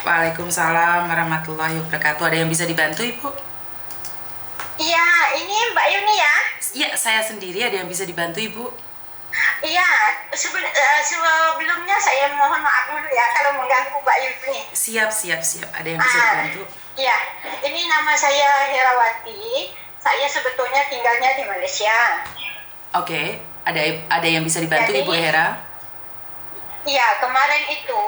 Waalaikumsalam warahmatullahi wabarakatuh. Ada yang bisa dibantu, Ibu? Iya, ini Mbak Yuni ya. Iya, saya sendiri. Ada yang bisa dibantu, Ibu? Iya, sebelumnya saya mohon maaf dulu ya kalau mengganggu Mbak Yuni. Siap, siap, siap. Ada yang bisa Ah, dibantu? iya, ini nama saya Herawati. Saya sebetulnya tinggalnya di Malaysia. Oke. Ada yang bisa dibantu, Jadi, Ibu Hera? iya kemarin itu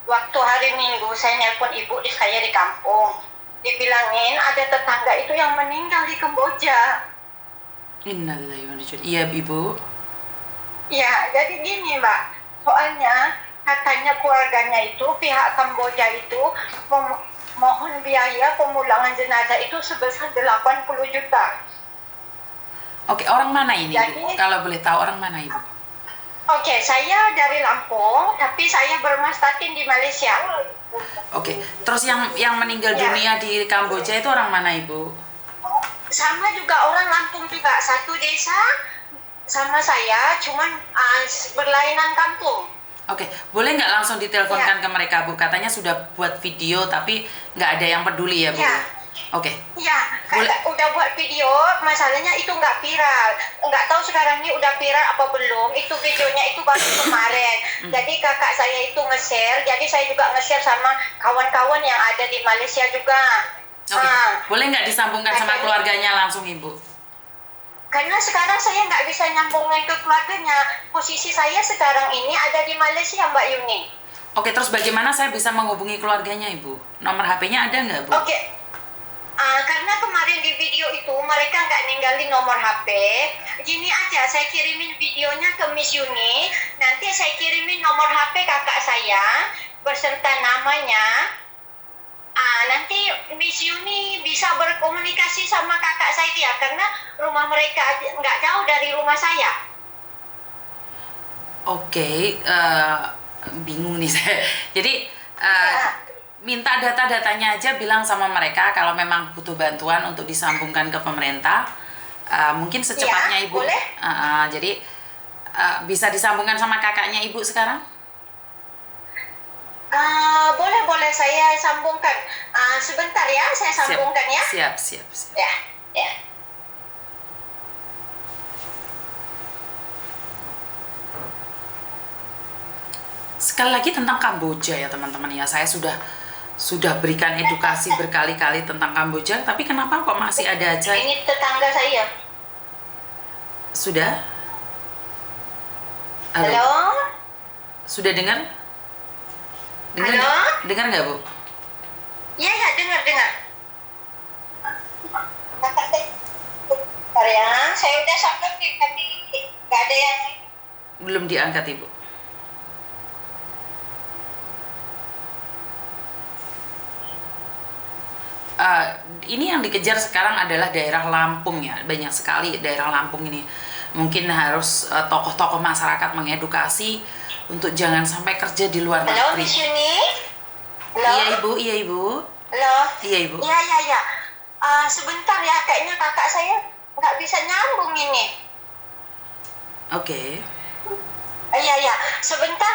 waktu hari Minggu saya nelpon ibu saya di kampung. Dibilangin ada tetangga itu yang meninggal di Kamboja. Innalillahi wa inna ilaihi raji'un. Iya, Ibu. Ya, jadi gini Mbak, soalnya katanya keluarganya itu, pihak Kamboja itu mohon biaya pemulangan jenazah itu sebesar 80 juta. Oke, orang mana ini, Jadi, Ibu? Kalau boleh tahu orang mana, Ibu? oke, saya dari Lampung, tapi saya bermastatin di Malaysia. Oke. Terus yang meninggal Ya. dunia di Kamboja itu orang mana, Ibu? Sama juga orang Lampung juga, satu desa sama saya, cuman berlainan kampung. Oke, boleh nggak langsung diteleponkan Ya. ke mereka, Bu? Katanya sudah buat video, tapi nggak ada yang peduli ya, Bu? Ya. Oke. Ya, Boleh. udah buat video, masalahnya itu nggak viral. Nggak tahu sekarang ini udah viral apa belum. Itu videonya itu baru kemarin. Jadi kakak saya itu nge-share, jadi saya juga nge-share sama kawan-kawan yang ada di Malaysia juga. Oke. Boleh nggak disambungkan sama Jadi, keluarganya langsung, Ibu? karena sekarang saya nggak bisa nyambungin ke keluarganya. Posisi saya sekarang ini ada di Malaysia, Mbak Yuni. Oke, terus bagaimana saya bisa menghubungi keluarganya, Ibu? Nomor HP-nya ada nggak, Bu? Oke. Karena kemarin di video itu mereka nggak ninggalin nomor HP. Gini aja, saya kirimin videonya ke Miss Yuni. Nanti saya kirimin nomor HP kakak saya beserta namanya. Nanti Miss Yuni bisa berkomunikasi sama kakak saya ya, karena rumah mereka nggak jauh dari rumah saya. Oke, bingung nih saya. Jadi, minta data-datanya aja, bilang sama mereka kalau memang butuh bantuan untuk disambungkan ke pemerintah. Mungkin secepatnya, Ya, Ibu. boleh? Jadi, bisa disambungkan sama kakaknya Ibu sekarang? Boleh saya sambungkan. Sebentar ya, saya sambungkan ya. Siap, siap, siap. Ya, ya. Sekali lagi tentang Kamboja ya teman-teman ya, saya sudah berikan edukasi berkali-kali tentang Kamboja, tapi kenapa kok masih ada aja? Ini tetangga saya. Sudah? Halo? Sudah dengar? Halo? Dengar nggak, Bu? Iya, ya, dengar. Kakak saya, bentar ya, saya udah sampai tapi nggak ada yang. Belum diangkat, Ibu. Ini yang dikejar sekarang adalah daerah Lampung ya, banyak sekali daerah Lampung ini. Mungkin harus tokoh-tokoh masyarakat mengedukasi untuk jangan sampai kerja di luar Halo, negeri. Miss Yuni? Halo? Iya, Ibu, iya, Ibu. Halo? Iya, Ibu. Iya. Sebentar ya, kayaknya kakak saya nggak bisa nyambung ini. Oke. Iya. Sebentar,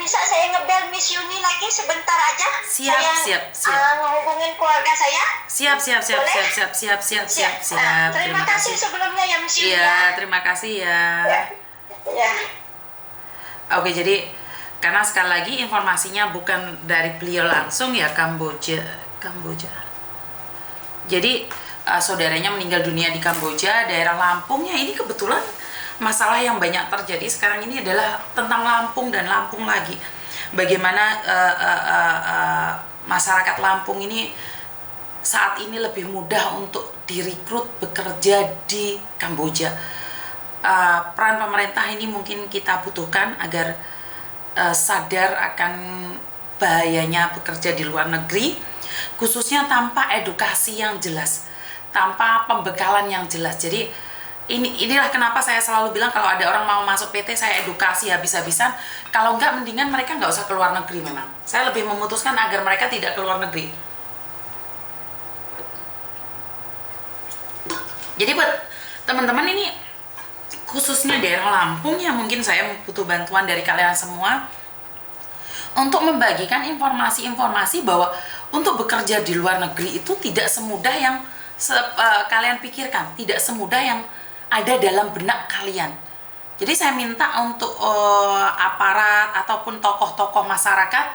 saya ngebel Miss Yuni lagi sebentar aja. Siap. Ngehubungin keluarga saya. Siap. Boleh? Siap. Terima kasih sebelumnya ya Miss Yuni. Iya, terima kasih ya. Ya. Oke, jadi karena sekali lagi informasinya bukan dari beliau langsung ya, Kamboja. Jadi saudaranya meninggal dunia di Kamboja, daerah Lampung ya. Ini kebetulan masalah yang banyak terjadi sekarang ini adalah tentang Lampung dan Lampung lagi. Bagaimana masyarakat Lampung ini saat ini lebih mudah untuk direkrut bekerja di Kamboja. Peran pemerintah ini mungkin kita butuhkan agar sadar akan bahayanya bekerja di luar negeri, khususnya tanpa edukasi yang jelas, tanpa pembekalan yang jelas. Jadi inilah kenapa saya selalu bilang kalau ada orang mau masuk PT, saya edukasi habis-habisan. Kalau enggak, mendingan mereka nggak usah keluar negeri. Memang saya lebih memutuskan agar mereka tidak keluar negeri. Jadi buat teman-teman ini, khususnya daerah Lampung ya, mungkin saya butuh bantuan dari kalian semua untuk membagikan informasi-informasi bahwa untuk bekerja di luar negeri itu tidak semudah yang kalian pikirkan, tidak semudah yang ada dalam benak kalian. Jadi saya minta untuk aparat ataupun tokoh-tokoh masyarakat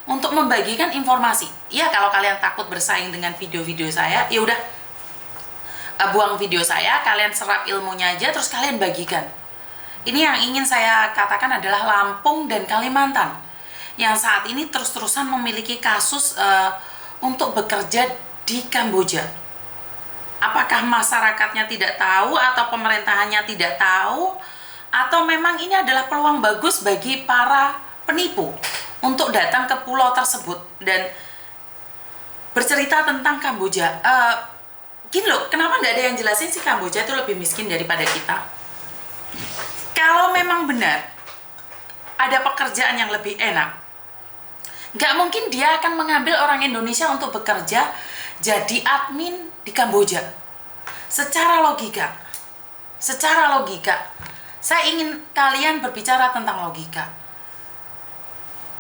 untuk membagikan informasi. Ya, kalau kalian takut bersaing dengan video-video saya, ya udah buang video saya, kalian serap ilmunya aja, terus kalian bagikan. Ini yang ingin saya katakan adalah Lampung dan Kalimantan yang saat ini terus-terusan memiliki kasus untuk bekerja di Kamboja. Apakah masyarakatnya tidak tahu atau pemerintahannya tidak tahu, atau memang ini adalah peluang bagus bagi para penipu untuk datang ke pulau tersebut dan bercerita tentang Kamboja. Gini loh, kenapa nggak ada yang jelasin sih Kamboja itu lebih miskin daripada kita? Kalau memang benar ada pekerjaan yang lebih enak, nggak mungkin dia akan mengambil orang Indonesia untuk bekerja jadi admin di Kamboja. Secara logika, saya ingin kalian berbicara tentang logika.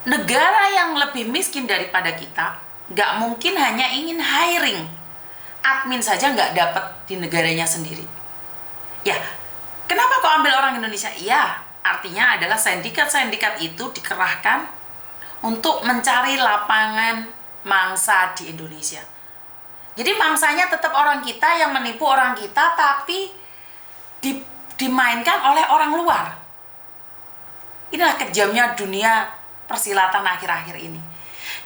Negara yang lebih miskin daripada kita nggak mungkin hanya ingin hiring admin saja nggak dapat di negaranya sendiri. Ya, kenapa kok ambil orang Indonesia? Ya, artinya adalah sindikat-sindikat itu dikerahkan untuk mencari lapangan mangsa di Indonesia. Jadi mangsanya tetap orang kita yang menipu orang kita, tapi dimainkan oleh orang luar. Inilah kejamnya dunia persilatan akhir-akhir ini.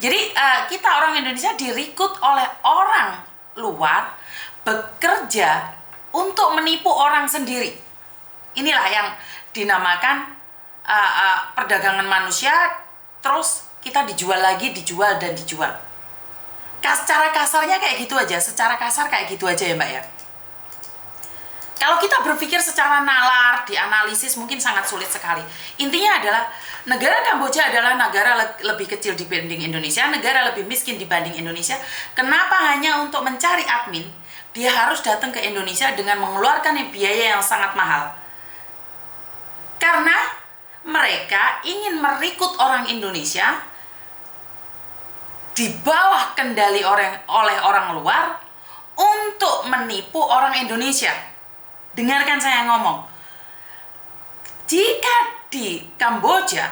Jadi kita orang Indonesia direkrut oleh orang luar bekerja untuk menipu orang sendiri. Inilah yang dinamakan perdagangan manusia, terus kita dijual lagi, dijual. Secara kasarnya kayak gitu aja, secara kasar kayak gitu aja ya Mbak ya. Kalau kita berpikir secara nalar, dianalisis mungkin sangat sulit sekali. Intinya adalah negara Kamboja adalah negara lebih kecil dibanding Indonesia, negara lebih miskin dibanding Indonesia. Kenapa hanya untuk mencari admin, dia harus datang ke Indonesia dengan mengeluarkan biaya yang sangat mahal? Karena mereka ingin merekrut orang Indonesia di bawah kendali oleh orang luar untuk menipu orang Indonesia. Dengarkan saya ngomong. Jika di Kamboja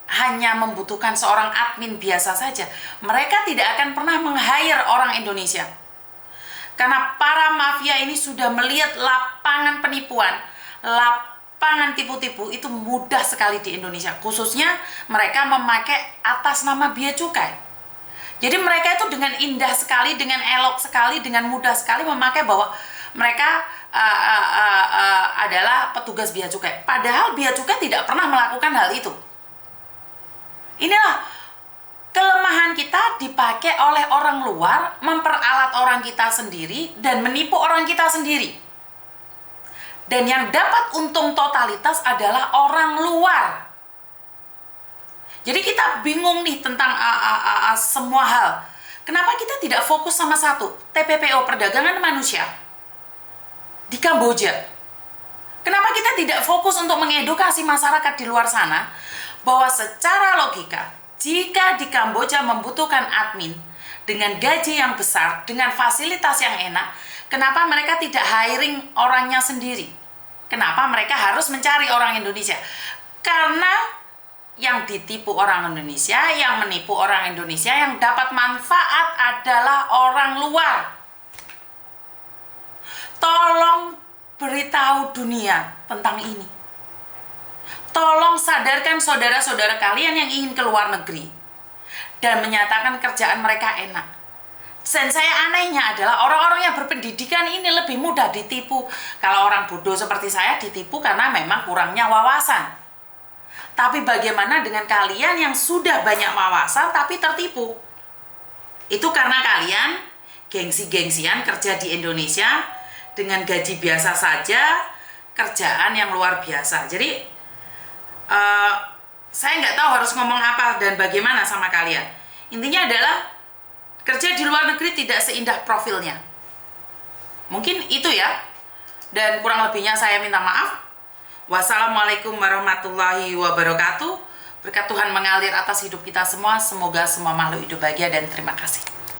hanya membutuhkan seorang admin biasa saja, mereka tidak akan pernah meng-hire orang Indonesia. Karena para mafia ini sudah melihat lapangan penipuan, lapangan tipu-tipu itu mudah sekali di Indonesia. Khususnya mereka memakai atas nama bea cukai. Jadi mereka itu dengan indah sekali, dengan elok sekali, dengan mudah sekali memakai bahwa mereka adalah petugas bea cukai. Padahal bea cukai tidak pernah melakukan hal itu. Inilah kelemahan kita, dipakai oleh orang luar, memperalat orang kita sendiri, dan menipu orang kita sendiri. Dan yang dapat untung totalitas adalah orang luar. Jadi kita bingung nih tentang semua hal. Kenapa kita tidak fokus sama satu, TPPO, perdagangan manusia di Kamboja? Kenapa kita tidak fokus untuk mengedukasi masyarakat di luar sana bahwa secara logika, jika di Kamboja membutuhkan admin dengan gaji yang besar, dengan fasilitas yang enak, kenapa mereka tidak hiring orangnya sendiri? Kenapa mereka harus mencari orang Indonesia? Karena yang ditipu orang Indonesia, yang menipu orang Indonesia, yang dapat manfaat adalah orang luar. Tolong beritahu dunia tentang ini. Tolong sadarkan saudara-saudara kalian yang ingin ke luar negeri dan menyatakan kerjaan mereka enak. Dan saya anehnya adalah orang-orang yang berpendidikan ini lebih mudah ditipu. Kalau orang bodoh seperti saya ditipu karena memang kurangnya wawasan. Tapi bagaimana dengan kalian yang sudah banyak wawasan tapi tertipu? Itu karena kalian gengsi-gengsian kerja di Indonesia dengan gaji biasa saja, kerjaan yang luar biasa. Jadi saya nggak tahu harus ngomong apa dan bagaimana sama kalian. Intinya adalah kerja di luar negeri tidak seindah profilnya. Mungkin itu ya. Dan kurang lebihnya saya minta maaf. Wassalamualaikum warahmatullahi wabarakatuh. Berkat Tuhan mengalir atas hidup kita semua. Semoga semua makhluk hidup bahagia dan terima kasih.